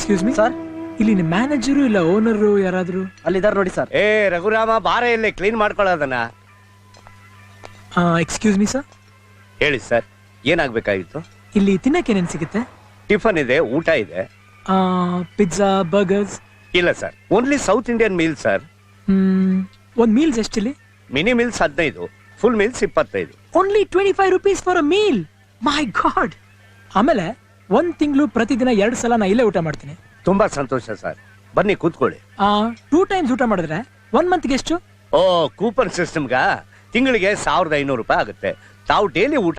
Excuse me sir ಇಲ್ಲಿ ನಿಮ್ಮ manager ಇಲ್ಲ ಓನರು ಯಾರಾದ್ರು? ಅಲ್ಲಿದ್ದಾರೆ ನೋಡಿ ಸರ್. ಏ ರಘುರಾಮ, ಬಾರ ಇಲ್ಲೇ ಕ್ಲೀನ್ ಮಾಡ್ಕೊಳ್ಳೋದನ್ನ. Excuse me sir. ಹೇಳಿ ಸರ್, ಏನಾಗ್ಬೇಕಾಗಿತ್ತು? ಇಲ್ಲಿ ತಿನ್ನಕ್ಕೆ ಏನೇನು ಸಿಗುತ್ತೆ? ಟಿಫನ್ ಇದೆ, ಊಟ ಇದೆ. Pizza, burgers? ಇಲ್ಲ sir, only South Indian meal sir. ಒಂದು ಮೀಲ್ಸ್ ಎಷ್ಟಿಲ್ಲಿ? Mini meals 15, full meals 25. Only 25 rupees for a meal. My god. ಆಮೇಲೆ ಒಂದ್ ತಿಂಗಳು ಪ್ರತಿದಿನ 2 ಸಲ ನಾ ಇಲ್ಲೇ ಊಟ ಮಾಡ್ತೀನಿ. ತುಂಬಾ ಸಂತೋಷ ಸರ್, ಬನ್ನಿ ಕೂತ್ಕೊಳ್ಳಿ. 2 times ಊಟ ಮಾಡಿದ್ರೆ 1 monthಗೆ ಎಷ್ಟು? ಓ, ಕೂಪನ್ ಸಿಸ್ಟಮ್ಗ ತಿಂಗಳಿಗೆ 1500 ರೂಪಾಯಿ ಆಗುತ್ತೆ. ತಾವು ಡೈಲಿ ಊಟ